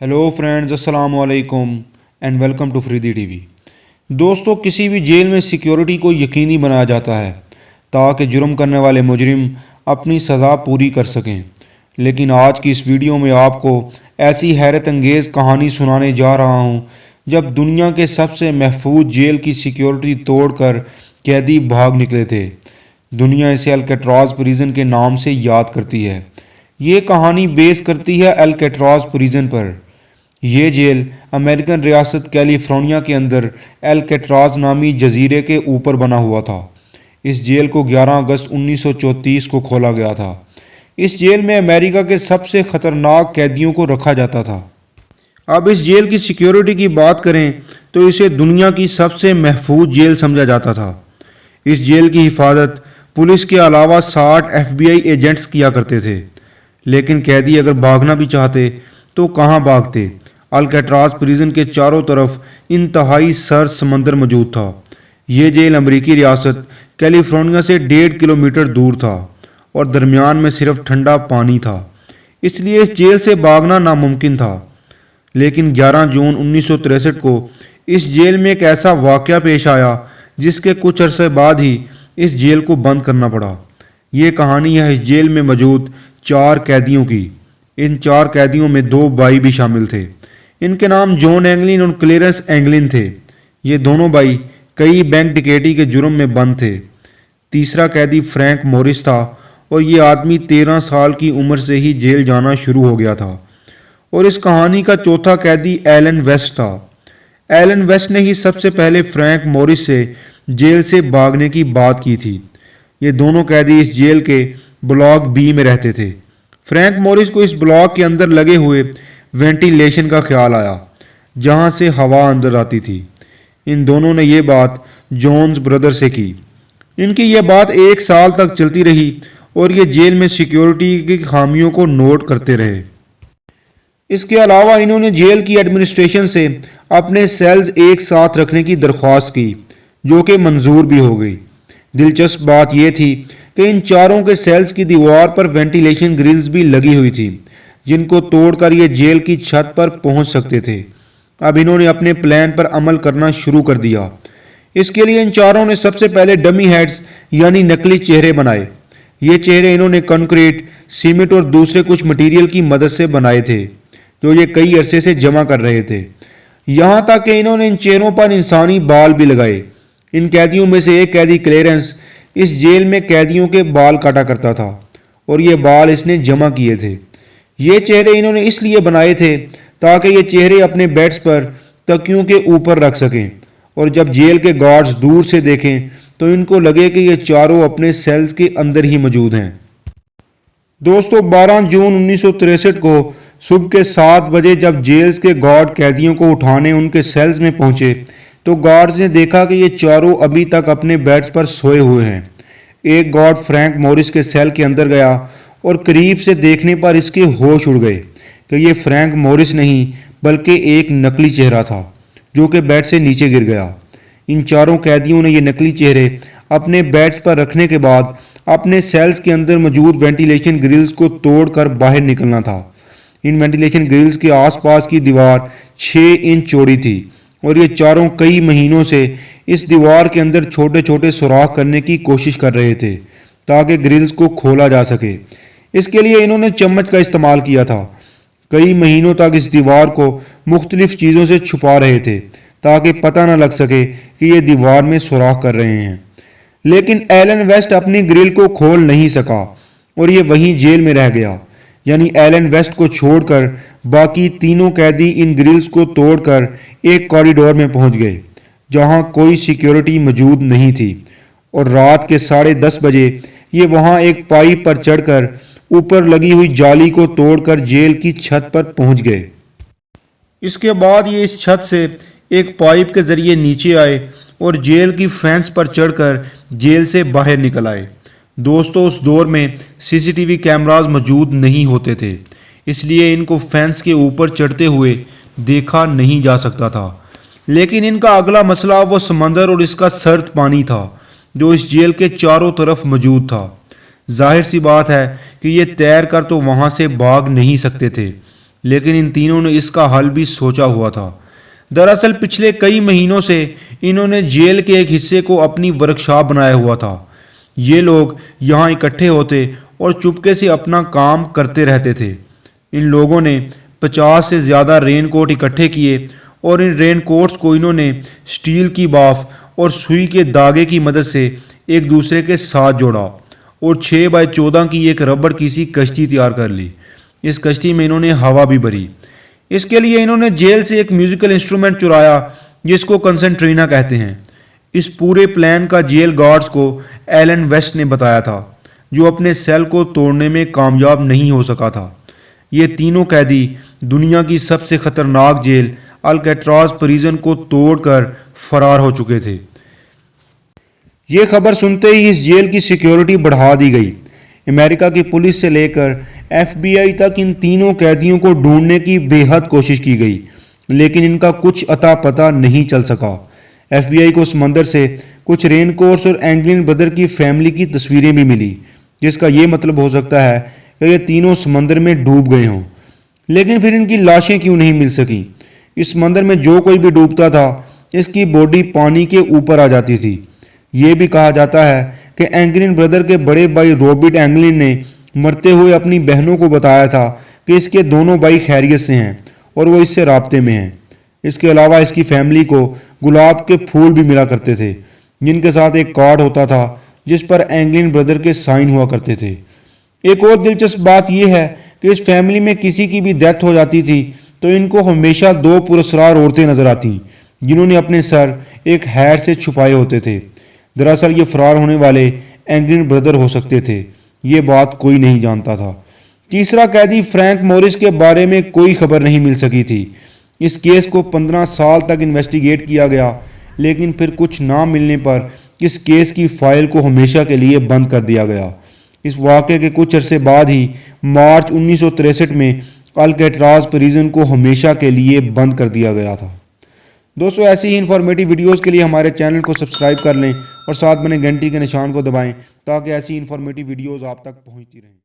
Hello friends, अस्सलाम वालेकुम and welcome to Faridi TV. दोस्तों, किसी भी जेल में सिक्योरिटी को यकीनी बनाया जाता है ताकि जुर्म करने वाले मुजरिम अपनी सज़ा पूरी कर सकें। लेकिन आज की इस वीडियो में आपको ऐसी हैरत अंगेज़ कहानी सुनाने जा रहा हूं जब दुनिया के सबसे महफूज जेल की सिक्योरिटी तोड़कर कैदी भाग निकले थे। दुनिया इसे अल्काट्राज़ प्रिजन के नाम से याद करती है। ये कहानी बेस करती है अल्काट्राज़ प्रिजन पर। ये जेल अमेरिकन रियासत कैलिफोर्निया के अंदर अल्काट्राज़ नामी जजीरे के ऊपर बना हुआ था। इस जेल को 11 अगस्त 1934 को खोला गया था। इस जेल में अमेरिका के सबसे ख़तरनाक कैदियों को रखा जाता था। अब इस जेल की सिक्योरिटी की बात करें तो इसे दुनिया की सबसे महफूज जेल समझा जाता था। इस जेल की हिफाजत पुलिस के अलावा 60 FBI एजेंट्स किया करते थे। लेकिन कैदी अगर भागना भी चाहते तो कहाँ भागते। अल्काट्राज़ प्रिजन के चारों तरफ इंतहाई सर्द समंदर मौजूद था। ये जेल अमेरिकी रियासत कैलिफोर्निया से 1.5 किलोमीटर दूर था और दरमियान में सिर्फ ठंडा पानी था, इसलिए इस जेल से भागना नामुमकिन था। लेकिन 11 जून 1963 को इस जेल में एक ऐसा वाक़या पेश आया जिसके कुछ अरसे बाद ही इस जेल को बंद करना पड़ा। ये कहानी है इस जेल में मौजूद 4 कैदियों की। इन 4 कैदियों में 2 भाई भी शामिल थे। इनके नाम जॉन एंगलिन और क्लेरेंस एंगलिन थे। ये दोनों भाई कई बैंक डकैती के जुर्म में बंद थे। तीसरा कैदी फ्रैंक मॉरिस था और ये आदमी 13 साल की उम्र से ही जेल जाना शुरू हो गया था। और इस कहानी का चौथा कैदी एलन वेस्ट था। एलन वेस्ट ने ही सबसे पहले फ्रैंक मॉरिस से जेल से भागने की बात की थी। ये दोनों कैदी इस जेल के ब्लॉक बी में रहते थे। फ्रैंक मॉरिस को इस ब्लॉक के अंदर लगे हुए वेंटिलेशन का ख्याल आया जहां से हवा अंदर आती थी। इन दोनों ने ये बात जोन्स ब्रदर से की। इनकी यह बात 1 साल तक चलती रही और ये जेल में सिक्योरिटी की खामियों को नोट करते रहे। इसके अलावा इन्होंने जेल की एडमिनिस्ट्रेशन से अपने सेल्स एक साथ रखने की दरख्वास्त की, जो कि मंजूर भी हो गई। दिलचस्प बात यह थी कि इन चारों के सेल्स की दीवार पर वेंटिलेशन ग्रिल्स भी लगी हुई थी जिनको तोड़कर ये जेल की छत पर पहुंच सकते थे। अब इन्होंने अपने प्लान पर अमल करना शुरू कर दिया। इसके लिए इन चारों ने सबसे पहले डमी हेड्स यानी नकली चेहरे बनाए। ये चेहरे इन्होंने कंक्रीट, सीमेंट और दूसरे कुछ मटेरियल की मदद से बनाए थे जो ये कई अरसे से जमा कर रहे थे। यहाँ तक कि इन्होंने इन चेहरों पर इंसानी बाल भी लगाए। इन कैदियों में से एक कैदी क्लेरेंस इस जेल में कैदियों के बाल काटा करता था और ये बाल इसने जमा किए थे। ये चेहरे इन्होंने इसलिए बनाए थे ताकि ये चेहरे अपने बेड्स पर तकियों के ऊपर रख सकें और जब जेल के गार्ड्स दूर से देखें तो इनको लगे कि ये चारों अपने सेल्स के अंदर ही मौजूद हैं। दोस्तों, 12 जून 1963 को सुबह के 7 बजे जब जेल्स के गार्ड कैदियों को उठाने उनके सेल्स में पहुंचे तो गार्ड्स ने देखा कि ये चारों अभी तक अपने बेड्स पर सोए हुए हैं। एक गार्ड फ्रैंक मॉरिस के सेल के अंदर गया और करीब से देखने पर इसके होश उड़ गए कि ये फ्रैंक मॉरिस नहीं बल्कि एक नकली चेहरा था जो कि बेड से नीचे गिर गया। इन चारों कैदियों ने ये नकली चेहरे अपने बेड्स पर रखने के बाद अपने सेल्स के अंदर मौजूद वेंटिलेशन ग्रिल्स को तोड़कर बाहर निकलना था। इन वेंटिलेशन ग्रिल्स के आसपास की दीवार 6 इंच चौड़ी थी और ये चारों कई महीनों से इस दीवार के अंदर छोटे छोटे सुराख करने की कोशिश कर रहे थे ताकि ग्रिल्स को खोला जा सके। इसके लिए इन्होंने चम्मच का इस्तेमाल किया था। कई महीनों तक इस दीवार को मुख्तलिफ चीज़ों से छुपा रहे थे ताकि पता न लग सके कि ये दीवार में सुराख कर रहे हैं। लेकिन एलन वेस्ट अपनी ग्रिल को खोल नहीं सका और ये वहीं जेल में रह गया। यानी एलन वेस्ट को छोड़कर बाकी तीनों कैदी इन ग्रिल्स को तोड़कर एक कॉरिडोर में पहुंच गए जहां कोई सिक्योरिटी मौजूद नहीं थी और रात के 10:30 बजे ये वहां एक पाइप पर चढ़कर ऊपर लगी हुई जाली को तोड़कर जेल की छत पर पहुंच गए। इसके बाद ये इस छत से एक पाइप के जरिए नीचे आए और जेल की फेंस पर चढ़कर जेल से बाहर निकल आए। दोस्तों, उस दौर में CCTV कैमरास मौजूद नहीं होते थे, इसलिए इनको फेंस के ऊपर चढ़ते हुए देखा नहीं जा सकता था। लेकिन इनका अगला मसला वो समंदर और इसका सर्द पानी था जो इस जेल के चारों तरफ मौजूद था। जाहिर सी बात है कि ये तैर कर तो वहाँ से भाग नहीं सकते थे لیکن ان تینوں نے اس کا حل بھی سوچا ہوا تھا۔ دراصل پچھلے کئی مہینوں سے انہوں نے جیل کے ایک حصے کو اپنی ورکشاپ بنایا ہوا تھا۔ یہ لوگ یہاں اکٹھے ہوتے اور چپکے سے اپنا کام کرتے رہتے تھے۔ ان لوگوں نے 50 سے زیادہ رین کوٹ اکٹھے کیے اور ان رین کوٹس کو انہوں نے سٹیل کی باف اور سوئی کے دھاگے کی مدد سے ایک دوسرے کے ساتھ جوڑا اور 6x14 کی ایک ربڑ کی سی کشتی تیار کر لی۔ اس کشتی میں انہوں نے ہوا بھی بھری۔ اس کے لیے انہوں نے جیل سے ایک میوزیکل انسٹرومنٹ چرایا جس کو کنسنٹرینا کہتے ہیں۔ اس پورے پلان کا جیل گارڈز کو ایلن ویسٹ نے بتایا تھا، جو اپنے سیل کو توڑنے میں کامیاب نہیں ہو سکا تھا۔ یہ تینوں قیدی دنیا کی سب سے خطرناک جیل الکیٹراز پریزن کو توڑ کر فرار ہو چکے تھے۔ یہ خبر سنتے ہی اس جیل کی سیکیورٹی بڑھا دی گئی۔ امریکہ کی پولیس سے لے کر FBI تک ان تینوں قیدیوں کو ڈھونڈنے کی بے حد کوشش کی گئی، لیکن ان کا کچھ اتا پتہ نہیں چل سکا۔ FBI کو سمندر سے کچھ رین کوٹس اور اینگلن بردر کی فیملی کی تصویریں بھی ملی، جس کا یہ مطلب ہو سکتا ہے کہ یہ تینوں سمندر میں ڈوب گئے ہوں۔ لیکن پھر ان کی لاشیں کیوں نہیں مل سکیں؟ اس سمندر میں جو کوئی بھی ڈوبتا تھا اس کی باڈی پانی کے اوپر آ جاتی تھی۔ یہ بھی کہا جاتا ہے کہ اینگلن بردر کے بڑے بھائی رابرٹ اینگلن نے مرتے ہوئے اپنی بہنوں کو بتایا تھا کہ اس کے دونوں بھائی خیریت سے ہیں اور وہ اس سے رابطے میں ہیں۔ اس کے علاوہ اس کی فیملی کو گلاب کے پھول بھی ملا کرتے تھے، جن کے ساتھ ایک کارڈ ہوتا تھا جس پر اینگلن بردر کے سائن ہوا کرتے تھے۔ ایک اور دلچسپ بات یہ ہے کہ اس فیملی میں کسی کی بھی ڈیتھ ہو جاتی تھی تو ان کو ہمیشہ 2 پراسرار عورتیں نظر آتی جنہوں نے اپنے سر ایک ہیٹ سے چھپائے ہوتے تھے۔ دراصل یہ فرار ہونے والے اینگلن بردر ہو سکتے تھے، یہ بات کوئی نہیں جانتا تھا۔ تیسرا قیدی فرینک مورس کے بارے میں کوئی خبر نہیں مل سکی تھی۔ اس کیس کو 15 سال تک انویسٹیگیٹ کیا گیا، لیکن پھر کچھ نہ ملنے پر اس کیس کی فائل کو ہمیشہ کے لیے بند کر دیا گیا۔ اس واقعے کے کچھ عرصے بعد ہی مارچ 1963 میں الکیٹراز پریزن کو ہمیشہ کے لیے بند کر دیا گیا تھا۔ دوستو، ایسی ہی انفارمیٹیو ویڈیوز کے لیے ہمارے چینل کو سبسکرائب کر لیں اور ساتھ بنے گھنٹی کے نشان کو دبائیں تاکہ ایسی انفارمیٹیو ویڈیوز آپ تک پہنچتی رہیں۔